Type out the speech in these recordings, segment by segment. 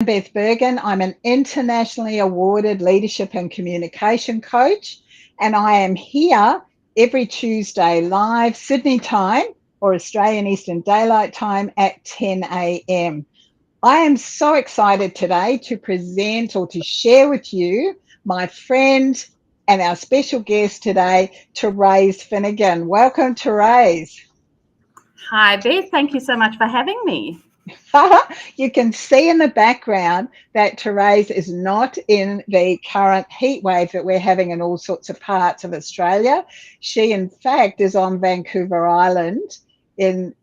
Beth Berghan. I'm an internationally awarded leadership and communication coach, and I am here every Tuesday live Sydney time or Australian Eastern Daylight Time at 10 a.m. I am so excited today to present or to share with you my friend and our special guest today, Terese Finegan. Welcome, Terese. Hi, Beth. Thank you so much for having me. You can see in the background that Terese is not in the current heat wave that we're having in all sorts of parts of Australia. She, in fact, is on Vancouver Island in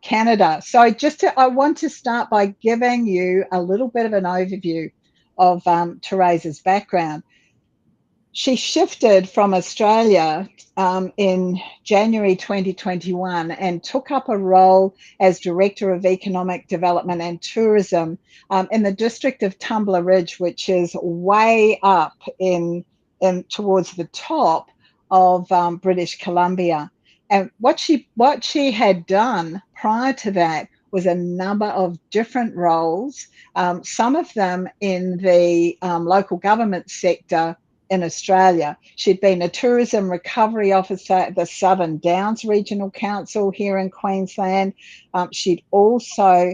Canada. So I want to start by giving you a little bit of an overview of Terese's background. She shifted from Australia in January 2021 and took up a role as Director of Economic Development and Tourism in the district of Tumbler Ridge, which is way up in towards the top of British Columbia. And what she had done prior to that was a number of different roles, some of them in the local government sector in Australia. She'd been a tourism recovery officer at the Southern Downs Regional Council here in Queensland. She'd also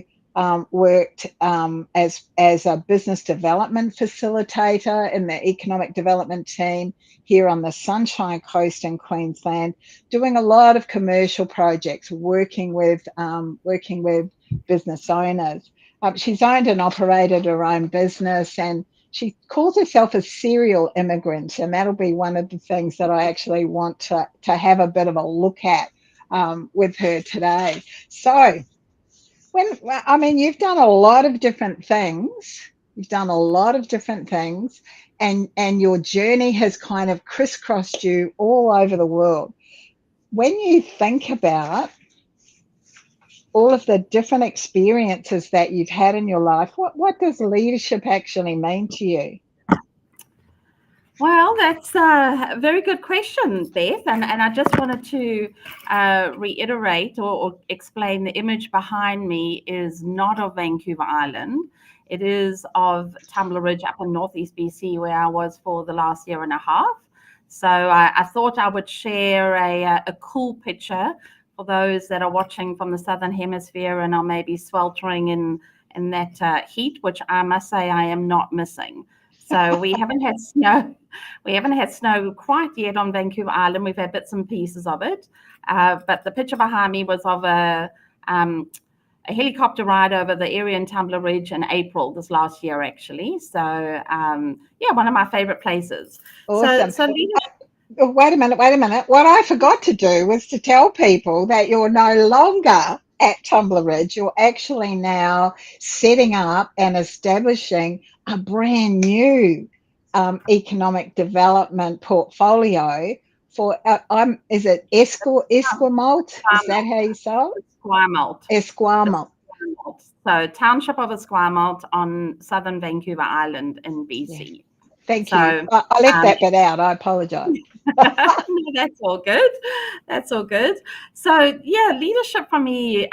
worked as a business development facilitator in the economic development team here on the Sunshine Coast in Queensland, doing a lot of commercial projects, working with business owners. She's owned and operated her own business, and she calls herself a serial immigrant, and that'll be one of the things that I actually want to have a bit of a look at with her today. So, you've done a lot of different things. You've done a lot of different things, and your journey has kind of crisscrossed you all over the world. When you think about all of the different experiences that you've had in your life, what does leadership actually mean to you? Well, that's a very good question, Beth. And I just wanted to reiterate or explain the image behind me is not of Vancouver Island. It is of Tumbler Ridge up in northeast BC, where I was for the last year and a half. So I thought I would share a cool picture for those that are watching from the Southern Hemisphere and are maybe sweltering in that heat, which I must say I am not missing. So we haven't had snow. We haven't had snow quite yet on Vancouver Island. We've had bits and pieces of it. But the picture behind me was of a helicopter ride over the area in Tumbler Ridge in April this last year, actually. So, one of my favorite places. Awesome. Wait a minute. What I forgot to do was to tell people that you're no longer at Tumbler Ridge. You're actually now setting up and establishing a brand new economic development portfolio for, is it Esquimalt? Is that how you say it? Esquimalt. So, township of Esquimalt on southern Vancouver Island in BC. Yeah. Thank you. I left that bit out. I apologize. No, that's all good. That's all good. So, leadership for me,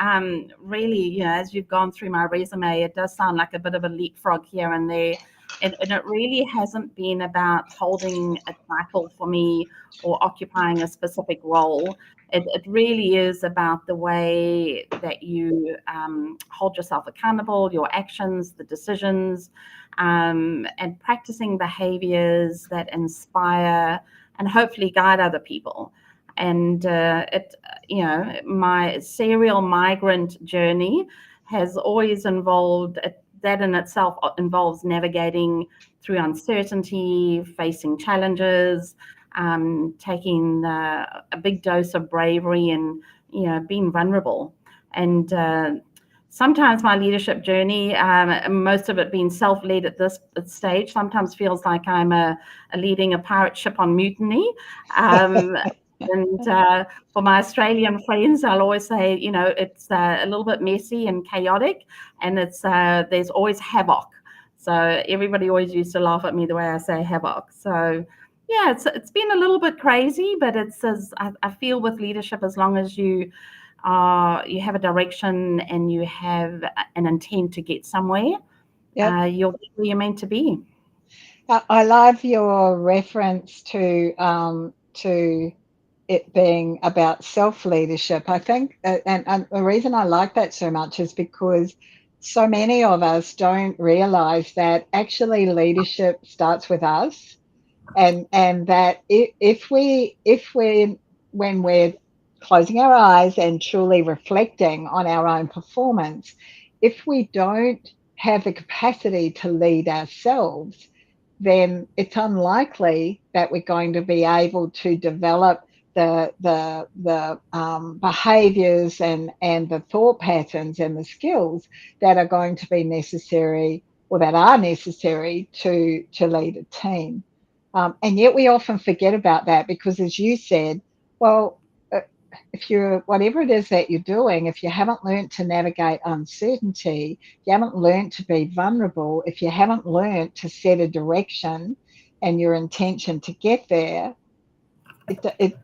really, as you've gone through my resume, it does sound like a bit of a leapfrog here and there. And it really hasn't been about holding a title for me or occupying a specific role. It really is about the way that you hold yourself accountable, your actions, the decisions, and practicing behaviors that inspire and hopefully guide other people. And my serial migrant journey has always involved that in itself involves navigating through uncertainty, facing challenges, taking a big dose of bravery and, being vulnerable. And sometimes my leadership journey, most of it being self-led at this stage, sometimes feels like I'm leading a pirate ship on mutiny. And for my Australian friends, I'll always say, it's a little bit messy and chaotic, and there's always havoc. So everybody always used to laugh at me the way I say havoc. So it's been a little bit crazy, but I feel with leadership, as long as you have a direction and you have an intent to get somewhere, Yep. you'll be where you're meant to be. I love your reference to it being about self-leadership. I think, and the reason I like that so much is because so many of us don't realize that actually leadership starts with us, and that if we when we're closing our eyes and truly reflecting on our own performance, if we don't have the capacity to lead ourselves, then it's unlikely that we're going to be able to develop the behaviors and the thought patterns and the skills that are going to be necessary, or that are necessary to lead a team. And yet we often forget about that because, as you said, well, uh, if you're whatever it is that you're doing, if you haven't learned to navigate uncertainty, if you haven't learned to be vulnerable, if you haven't learned to set a direction and your intention to get there, it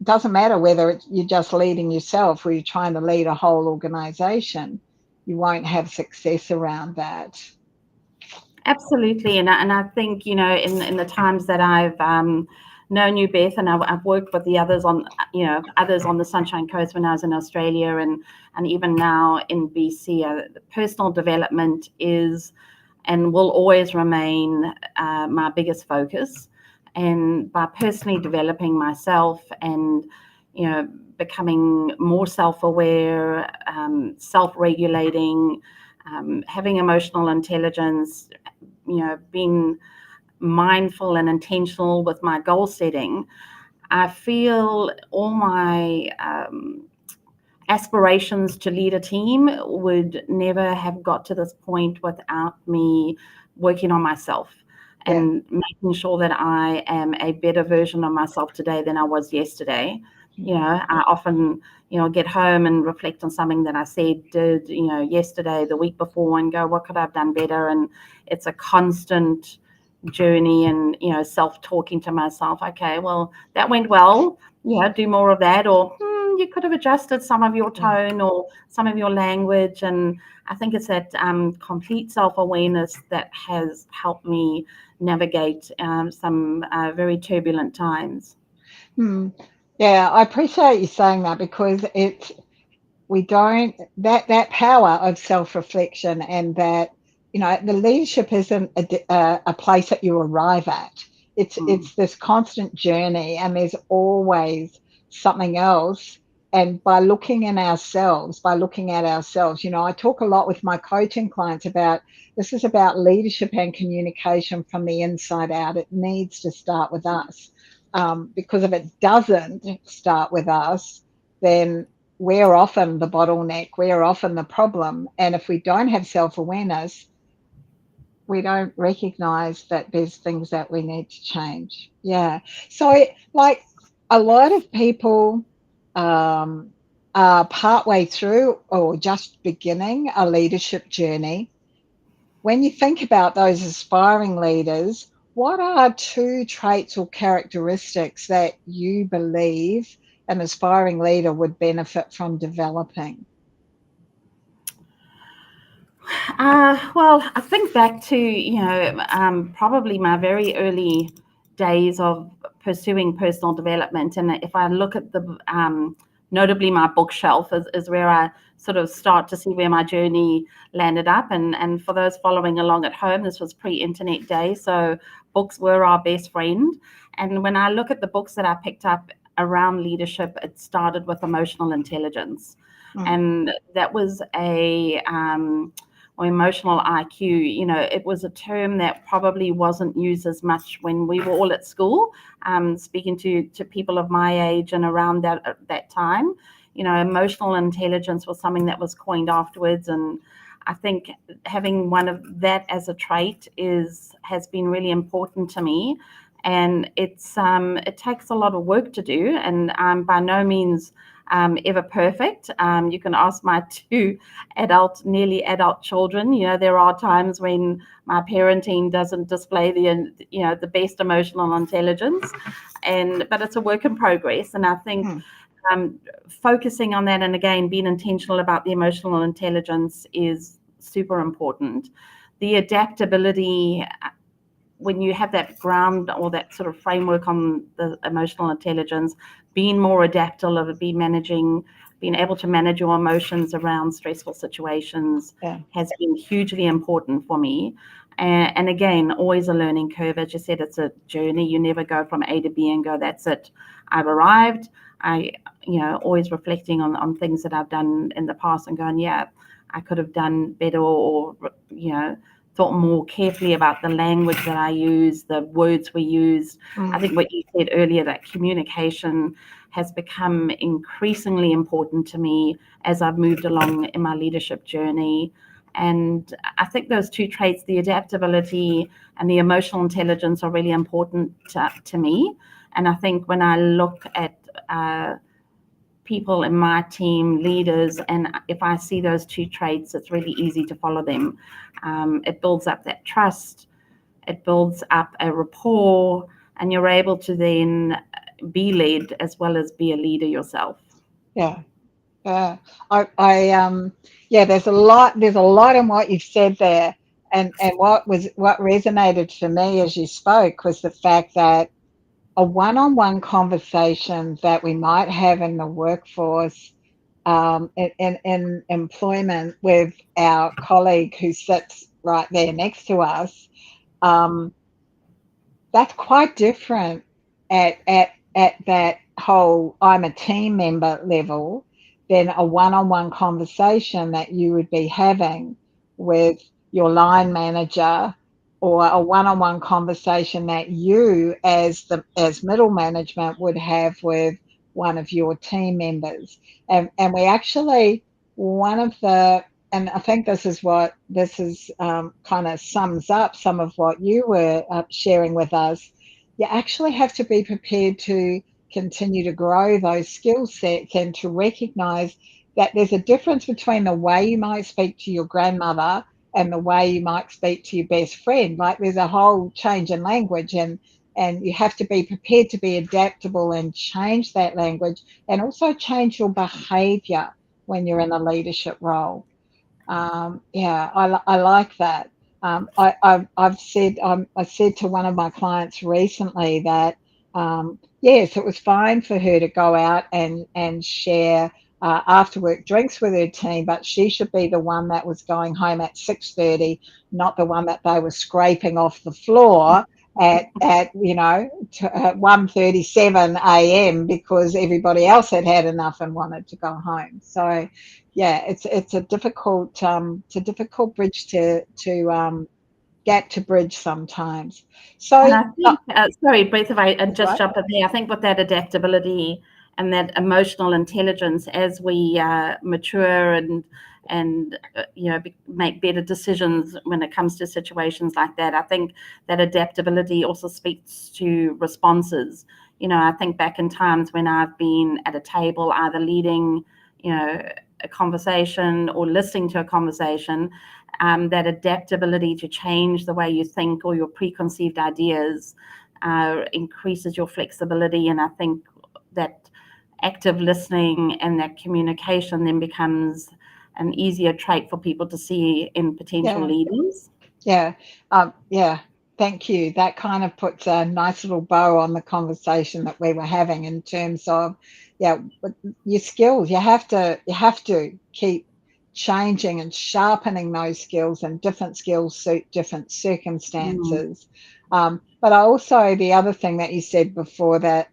doesn't matter whether you're just leading yourself or you're trying to lead a whole organization, you won't have success around that. Absolutely, and I think, in the times that I've known you, Beth, and I've worked with the others on others on the Sunshine Coast when I was in Australia, and even now in BC, personal development is and will always remain my biggest focus. And by personally developing myself and becoming more self-aware, self-regulating, having emotional intelligence, being mindful and intentional with my goal setting, I feel all my aspirations to lead a team would never have got to this point without me working on myself and making sure that I am a better version of myself today than I was yesterday. I often, get home and reflect on something that I did, yesterday, the week before, and go, what could I have done better? And it's a constant journey and, self-talking to myself. Okay, well, that went well. Do more of that. Or you could have adjusted some of your tone or some of your language. And I think it's that complete self-awareness that has helped me navigate some very turbulent times. Yeah, I appreciate you saying that because we don't, that power of self-reflection, and that the leadership isn't a place that you arrive at. It's this constant journey, and there's always something else. And by looking at ourselves, I talk a lot with my coaching clients about this is about leadership and communication from the inside out. It needs to start with us, because if it doesn't start with us, then we're often the bottleneck, we're often the problem. And if we don't have self-awareness, we don't recognize that there's things that we need to change. Yeah. So, like, a lot of people are partway through or just beginning a leadership journey. When you think about those aspiring leaders, what are two traits or characteristics that you believe an aspiring leader would benefit from developing? Well, I think back to, probably my very early days of pursuing personal development. And if I look at notably my bookshelf is where I sort of start to see where my journey landed up. And for those following along at home, this was pre-internet day, so books were our best friend. And when I look at the books that I picked up around leadership, it started with emotional intelligence. And that was or emotional IQ, it was a term that probably wasn't used as much when we were all at school, speaking to people of my age and around that time. Emotional intelligence was something that was coined afterwards. And I think having one of that as a trait has been really important to me. And it takes a lot of work to do, and by no means ever perfect. You can ask my two nearly adult children. There are times when my parenting doesn't display the best emotional intelligence, but it's a work in progress. And I think focusing on that, and again being intentional about the emotional intelligence, is super important. the adaptability, when you have that ground or that sort of framework on the emotional intelligence, being more adaptable, being able to manage your emotions around stressful situations has been hugely important for me. And again, always a learning curve. As you said, it's a journey. You never go from A to B and go, that's it, I've arrived. Always reflecting on things that I've done in the past and going, yeah, I could have done better, or thought more carefully about the language that I use, the words we use. I think what you said earlier, that communication has become increasingly important to me as I've moved along in my leadership journey. And I think those two traits, the adaptability and the emotional intelligence, are really important to me. And I think when I look at people in my team, leaders, and if I see those two traits, it's really easy to follow them. It builds up that trust, it builds up a rapport, and you're able to then be led as well as be a leader yourself. Yeah. There's a lot in what you've said there. And what resonated for me as you spoke was the fact that a one-on-one conversation that we might have in the workforce, in employment with our colleague who sits right there next to us, that's quite different at that whole I'm a team member level than a one-on-one conversation that you would be having with your line manager, or a one-on-one conversation that you as middle management would have with one of your team members. And we actually, and I think this is kind of sums up some of what you were sharing with us. You actually have to be prepared to continue to grow those skill sets and to recognize that there's a difference between the way you might speak to your grandmother and the way you might speak to your best friend. Like, there's a whole change in language, and you have to be prepared to be adaptable and change that language, and also change your behavior when you're in a leadership role. I like that. I said to one of my clients recently that yes, it was fine for her to go out and share after work drinks with her team, but she should be the one that was going home at 6:30, not the one that they were scraping off the floor at 1:37 a.m. because everybody else had had enough and wanted to go home. So yeah, it's a difficult bridge to gap to bridge sometimes. So, and I think, sorry, Beth, if I just jump in there, I think with that adaptability and that emotional intelligence, as we mature and make better decisions when it comes to situations like that, I think that adaptability also speaks to responses. I think back in times when I've been at a table, either leading, a conversation or listening to a conversation, that adaptability to change the way you think or your preconceived ideas increases your flexibility. And I think that active listening and that communication then becomes an easier trait for people to see in potential leaders. Yeah. Thank you. That kind of puts a nice little bow on the conversation that we were having in terms of, your skills. You have to keep changing and sharpening those skills, and different skills suit different circumstances. But also, the other thing that you said before that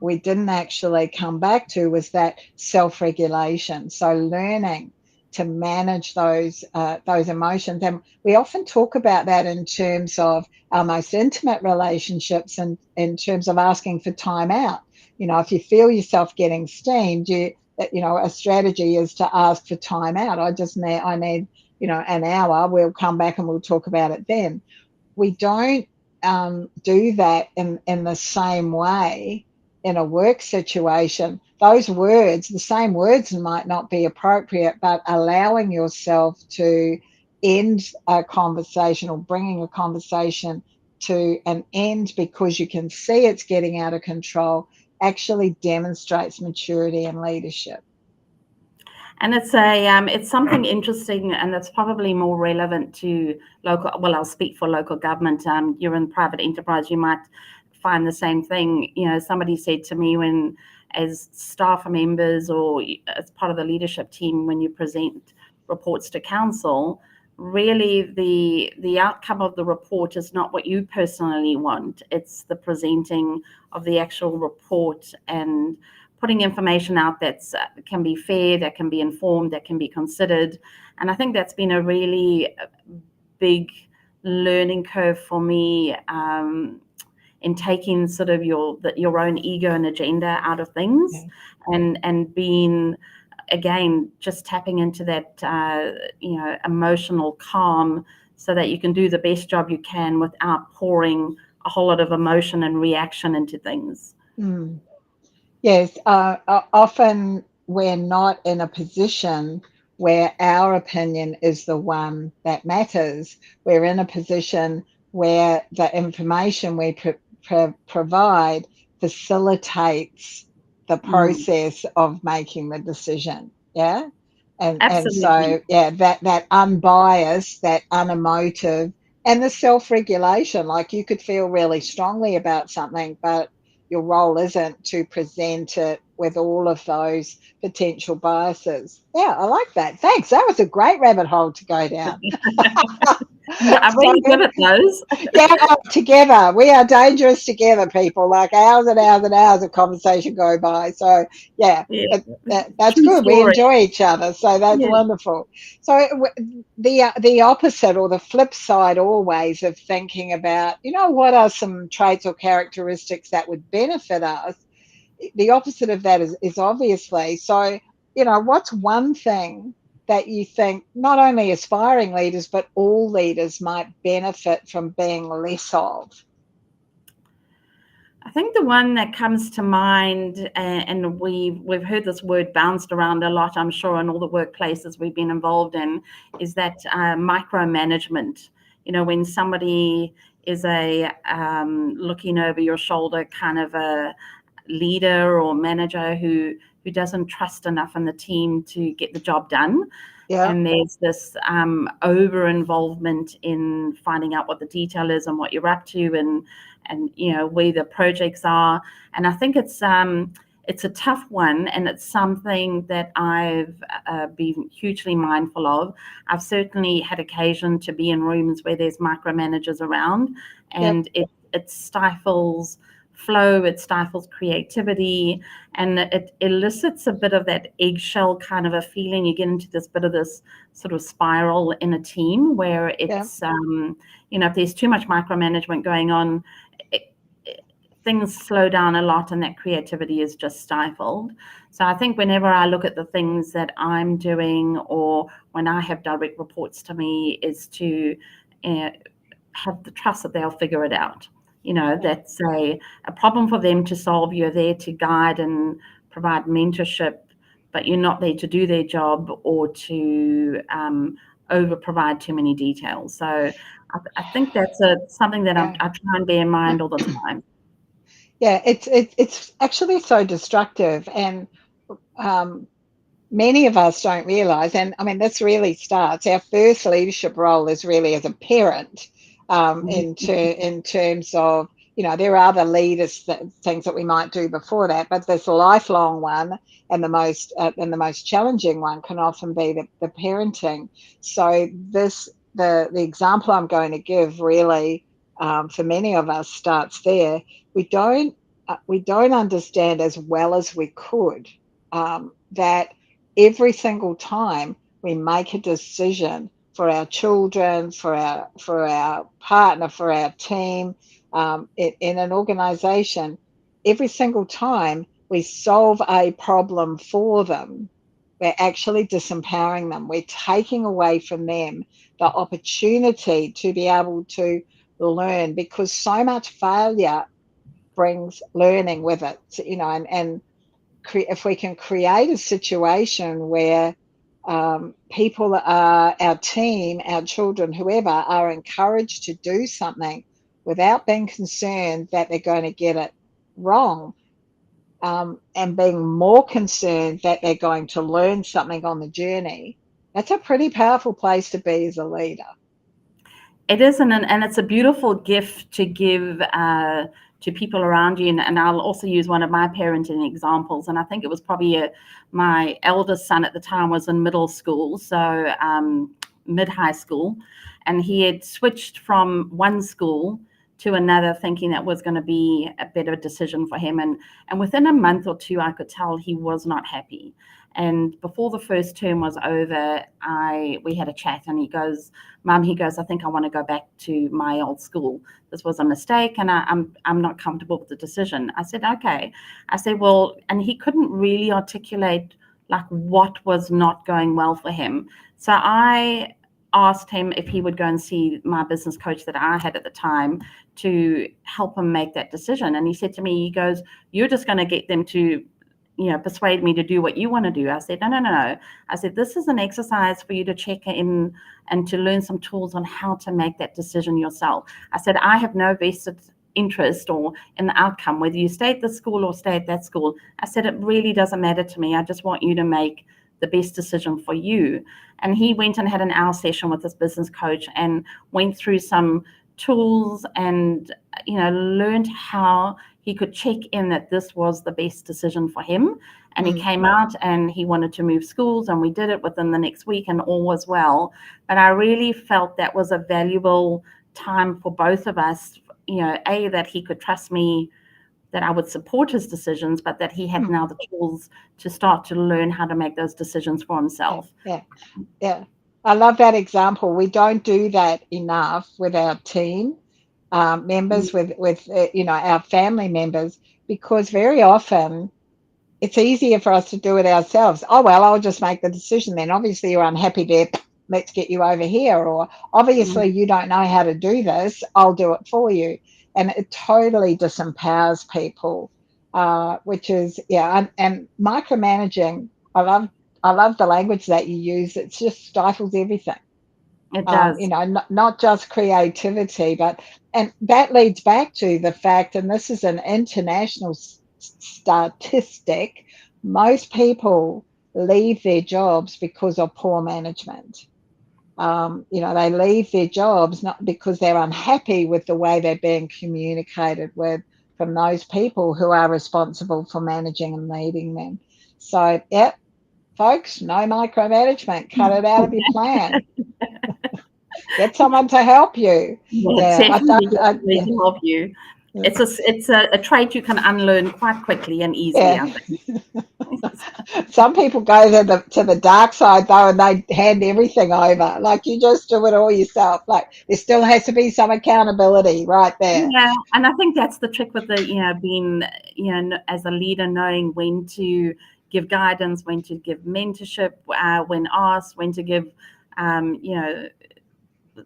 we didn't actually come back to was that self-regulation. So learning to manage those emotions, and we often talk about that in terms of our most intimate relationships, and in terms of asking for time out. If you feel yourself getting steamed, a strategy is to ask for time out. I need an hour. We'll come back and we'll talk about it then. We don't do that in the same way in a work situation. The same words might not be appropriate, but allowing yourself to end a conversation or bringing a conversation to an end because you can see it's getting out of control actually demonstrates maturity and leadership. And it's something interesting, and it's probably more relevant to local. Well, I'll speak for local government. You're in private enterprise, you might find the same thing. You know, somebody said to me, when as staff members or as part of the leadership team, when you present reports to council, really the outcome of the report is not what you personally want. It's the presenting of the actual report and putting information out that's can be fair, that can be informed, that can be considered. And I think that's been a really big learning curve for me, in taking sort of your own ego and agenda out of things, and being, again, just tapping into that emotional calm, so that you can do the best job you can without pouring a whole lot of emotion and reaction into things. Yes, often we're not in a position where our opinion is the one that matters. We're in a position where the information we provide facilitates the process of making the decision. Yeah. And so, yeah, that unbiased, that unemotive, and the self-regulation, like you could feel really strongly about something, but your role isn't to present it with all of those potential biases. Yeah, I like that. Thanks. That was a great rabbit hole to go down. I'm really good at those. Yeah, together. We are dangerous together, people. Like hours and hours and hours of conversation go by. So, yeah. That's True good. story. We enjoy each other. So that's wonderful. So the opposite, or the flip side always, of thinking about, what are some traits or characteristics that would benefit us? The opposite of that is obviously, so, what's one thing that you think not only aspiring leaders but all leaders might benefit from being less of? I think the one that comes to mind, and we've heard this word bounced around a lot, I'm sure, in all the workplaces we've been involved in, is that micromanagement. When somebody is a looking over your shoulder kind of a leader or manager who doesn't trust enough in the team to get the job done. Yeah. And there's this over involvement in finding out what the detail is and what you're up to, and where the projects are. And I think it's a tough one, and it's something that I've been hugely mindful of. I've certainly had occasion to be in rooms where there's micromanagers around, and it stifles flow, it stifles creativity, and it elicits a bit of that eggshell kind of a feeling. You get into this bit of this sort of spiral in a team where it's if there's too much micromanagement going on, things slow down a lot, and that creativity is just stifled. So I think whenever I look at the things that I'm doing, or when I have direct reports to me, is to have the trust that they'll figure it out. That's a problem for them to solve. You're there to guide and provide mentorship, but you're not there to do their job or to over provide too many details. So I think that's something that I try and bear in mind all the time. Yeah, it's actually so destructive, and many of us don't realize. And I mean, this really starts. Our first leadership role is really as a parent, in terms of, there are other things that we might do before that, but this lifelong one, and the most challenging one can often be the parenting. So the example I'm going to give really, for many of us, starts there. We don't understand as well as we could, that every single time we make a decision for our children, for our partner, for our team, in an organization, every single time we solve a problem for them, we're actually disempowering them. We're taking away from them the opportunity to be able to learn, because so much failure brings learning with it. And if we can create a situation where people are, our team, our children, whoever, are encouraged to do something without being concerned that they're going to get it wrong, and being more concerned that they're going to learn something on the journey, that's a pretty powerful place to be as a leader. It is, and it's a beautiful gift to give to people around you. And I'll also use one of my parenting examples. And I think it was probably my eldest son at the time was in middle school, so mid-high school, and he had switched from one school to another, thinking that was going to be a better decision for him. And within a month or two, I could tell he was not happy. And before the first term was over, we had a chat, and he goes, "Mum," he goes, "I think I want to go back to my old school. This was a mistake, and I'm not comfortable with the decision." I said, "Okay." I said, "Well," and he couldn't really articulate like what was not going well for him. So I asked him if he would go and see my business coach that I had at the time to help him make that decision. And he said to me, he goes, "You're just going to get them to, persuade me to do what you want to do." I said, no. I said, "This is an exercise for you to check in and to learn some tools on how to make that decision yourself." I said, "I have no vested interest or in the outcome, whether you stay at this school or stay at that school." I said, "It really doesn't matter to me. I just want you to make the best decision for you." And he went and had an hour session with his business coach and went through some tools and, learned how he could check in that this was the best decision for him. And he came out and he wanted to move schools, and we did it within the next week, and all was well. But I really felt that was a valuable time for both of us, that he could trust me, that I would support his decisions, but that he had now the tools to start to learn how to make those decisions for himself. Yeah. I love that example. We don't do that enough with our team members, with our family members, because very often it's easier for us to do it ourselves. "Oh, well, I'll just make the decision then. Obviously, you're unhappy there. Let's get you over here." Or, "Obviously, you don't know how to do this. I'll do it for you." And it totally disempowers people, which is, and micromanaging. I love the language that you use. It just stifles everything. It does. Not just creativity, and that leads back to the fact, and this is an international statistic, most people leave their jobs because of poor management. They leave their jobs not because they're unhappy with the way they're being communicated with from those people who are responsible for managing and leading them. So, folks, no micromanagement. Cut it out of your plan. Get someone to help you. To help you. It's a trait you can unlearn quite quickly and easily. I think. Some people go to the dark side though, and they hand everything over. Like, you just do it all yourself. Like, there still has to be some accountability right there. Yeah, and I think that's the trick with the being as a leader, knowing when to give guidance, when to give mentorship, when asked, when to give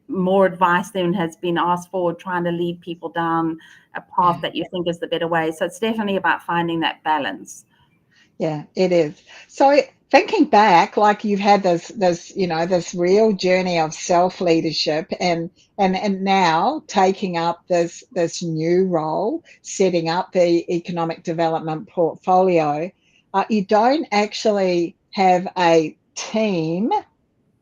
more advice than has been asked for, trying to lead people down a path that you think is the better way. So it's definitely about finding that balance. Yeah, it is. So thinking back, like, you've had this real journey of self-leadership, and now taking up this new role, setting up the economic development portfolio. You don't actually have a team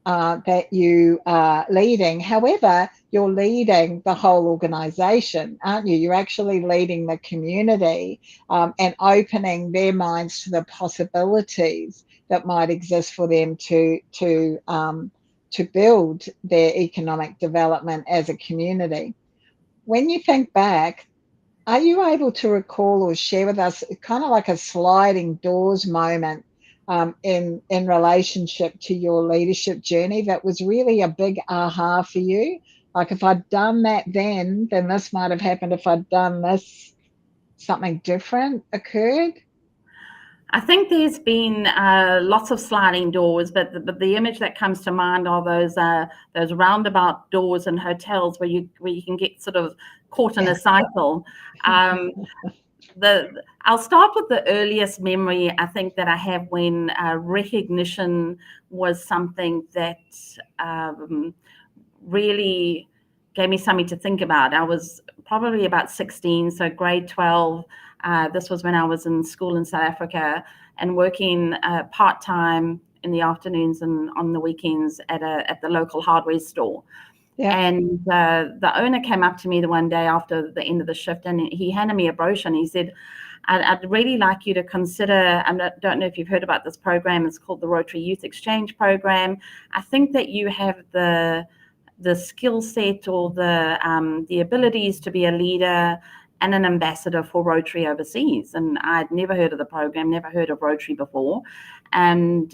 that you are leading. However, you're leading the whole organisation, aren't you? You're actually leading the community, and opening their minds to the possibilities that might exist for them to build their economic development as a community. When you think back, are you able to recall or share with us kind of like a sliding doors moment in relationship to your leadership journey that was really a big aha for you? Like, if I'd done that then this might have happened. If I'd done this, something different occurred. I think there's been lots of sliding doors, but the image that comes to mind are those roundabout doors in hotels where you can get sort of caught in a cycle. I'll start with the earliest memory I think that I have, when recognition was something that really gave me something to think about. I was probably about 16, so grade 12. This was when I was in school in South Africa and working part-time in the afternoons and on the weekends at the local hardware store. Yeah. And the owner came up to me the one day after the end of the shift, and he handed me a brochure, and he said, I'd really like you to consider, I don't know if you've heard about this program, it's called the Rotary Youth Exchange Program. I think that you have the skill set or the abilities to be a leader and an ambassador for Rotary overseas. And I'd never heard of the program, never heard of Rotary before. And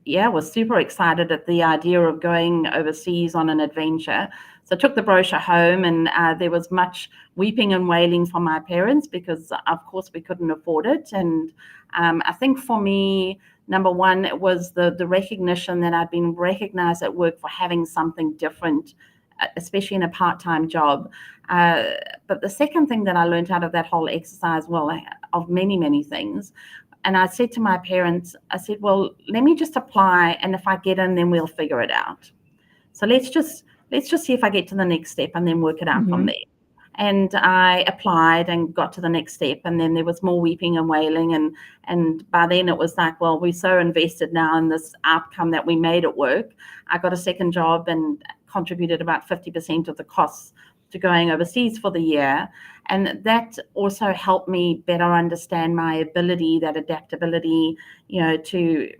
was super excited at the idea of going overseas on an adventure. So I took the brochure home, and there was much weeping and wailing from my parents because, of course, we couldn't afford it. And I think for me, number one, it was the recognition that I'd been recognized at work for having something different, especially in a part-time job. But the second thing that I learned out of that whole exercise, well, of many, many things, and I said to my parents, I said, well, let me just apply, and if I get in, then we'll figure it out. So let's just see if I get to the next step and then work it out from there. And I applied and got to the next step, and then there was more weeping and wailing, and by then it was like, well, we're so invested now in this outcome that we made it work. I got a second job and contributed about 50% of the costs to going overseas for the year. And that also helped me better understand my ability, that adaptability, to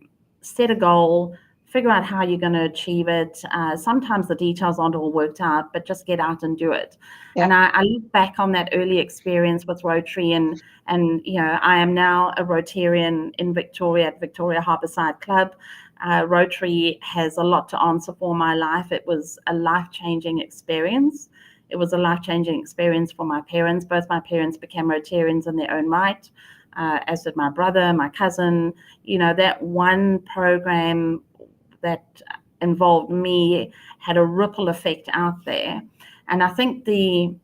set a goal, figure out how you're going to achieve it. Sometimes the details aren't all worked out, but just get out and do it. Yeah. And I look back on that early experience with Rotary, and I am now a Rotarian in Victoria at Victoria Harbourside Club. Rotary has a lot to answer for in my life. It was a life-changing experience. It was a life-changing experience for my parents. Both my parents became Rotarians in their own right, as did my brother, my cousin. That one program that involved me had a ripple effect out there. And I think the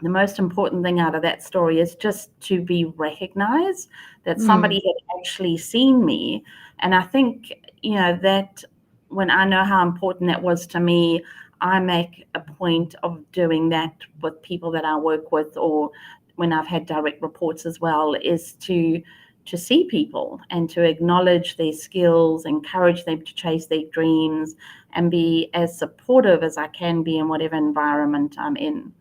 most important thing out of that story is just to be recognized, that somebody had actually seen me. And I think, that when I know how important that was to me, I make a point of doing that with people that I work with, or when I've had direct reports as well, is to see people and to acknowledge their skills, encourage them to chase their dreams, and be as supportive as I can be in whatever environment I'm in.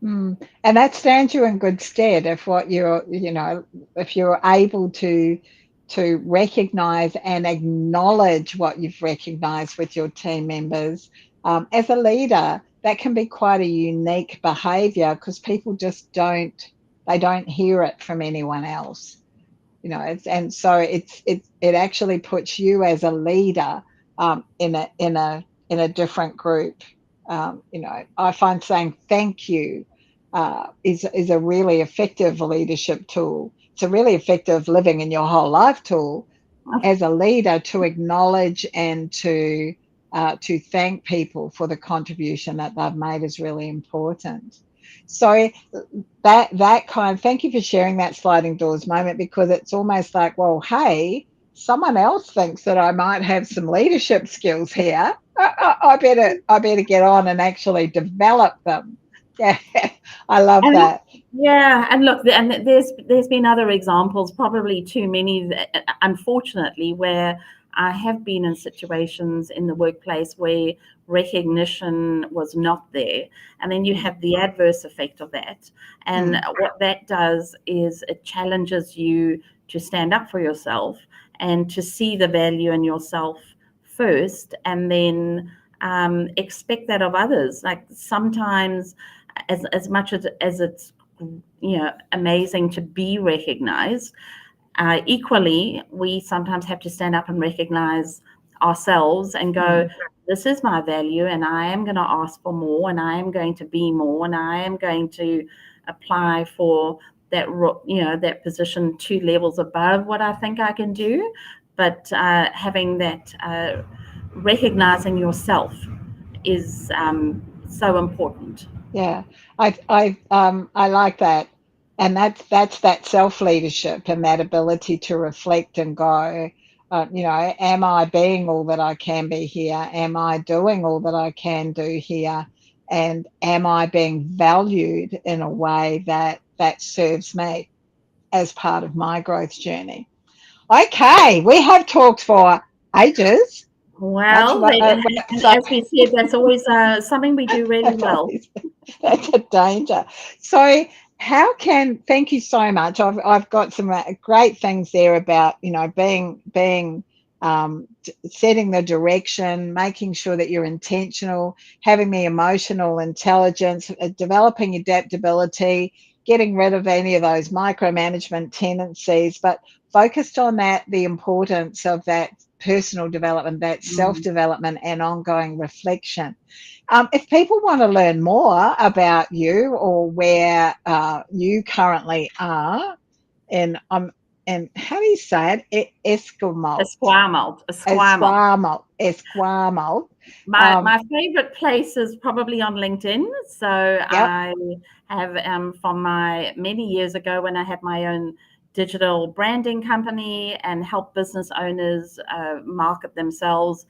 And that stands you in good stead if if you're able to recognize and acknowledge what you've recognized with your team members. As a leader, that can be quite a unique behavior because people just don't hear it from anyone else, and so it actually puts you as a leader in a different group. I find saying thank you is a really effective leadership tool. It's a really effective living in your whole life tool as a leader, to acknowledge and to thank people for the contribution that they've made is really important. So thank you for sharing that sliding doors moment, because it's almost like, well, hey, someone else thinks that I might have some leadership skills here. I better get on and actually develop them. Yeah, I love that. Yeah, and look, and there's been other examples, probably too many, unfortunately, where I have been in situations in the workplace where recognition was not there, and then you have the adverse effect of that. And what that does is it challenges you to stand up for yourself and to see the value in yourself first, and then expect that of others. Like sometimes, as much as it's amazing to be recognized, equally we sometimes have to stand up and recognize ourselves and go, this is my value, and I am going to ask for more, and I am going to be more, and I am going to apply for that that position 2 levels above what I think I can do. But having that recognizing yourself is so important. Yeah, I like that, and that's that self leadership and that ability to reflect and go, am I being all that I can be here? Am I doing all that I can do here? And am I being valued in a way that serves me as part of my growth journey? Okay, we have talked for ages. Well, and So as we said, that's always something we do really well. that's a danger. So thank you so much. I've got some great things there about, being setting the direction, making sure that you're intentional, having the emotional intelligence, developing adaptability, getting rid of any of those micromanagement tendencies, but focused on the importance of that personal development, that self-development and ongoing reflection. If people want to learn more about you or where you currently are, and how do you say it? Esquimalt. Esquimalt. Esquimalt. My favorite place is probably on LinkedIn. So Yep. I have from my many years ago when I had my own digital branding company and help business owners market themselves,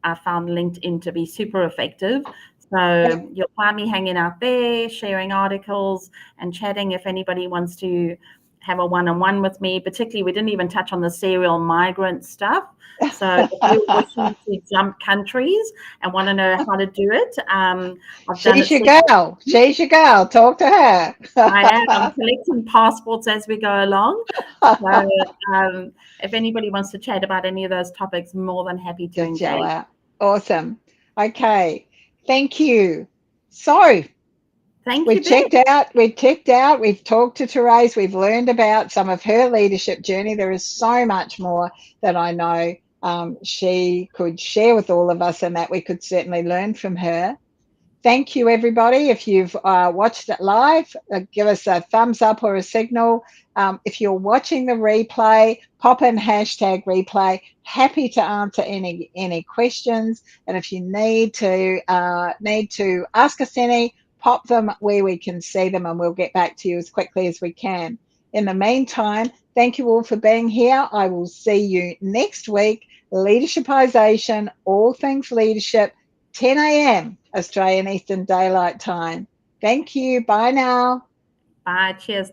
I found LinkedIn to be super effective. So you'll find me hanging out there, sharing articles and chatting if anybody wants to have a one-on-one with me. Particularly, we didn't even touch on the serial migrant stuff. So if you're wishing to jump countries and want to know how to do it, I've done it. She's your girl. She's your girl. Talk to her. I am. I'm collecting passports as we go along. So if anybody wants to chat about any of those topics, more than happy to Just yell engage. out. Awesome. Okay. Thank you. So Thank you, we've checked out, we've talked to Terese, we've learned about some of her leadership journey. There is so much more that I know she could share with all of us and that we could certainly learn from her. Thank you, everybody. If you've watched it live, give us a thumbs up or a signal. If you're watching the replay, pop in #replay. Happy to answer any questions. And if you need to ask us any, pop them where we can see them and we'll get back to you as quickly as we can. In the meantime, thank you all for being here. I will see you next week. Leadershipisation, all things leadership, 10 a.m. Australian Eastern Daylight Time. Thank you. Bye now. Bye. Cheers.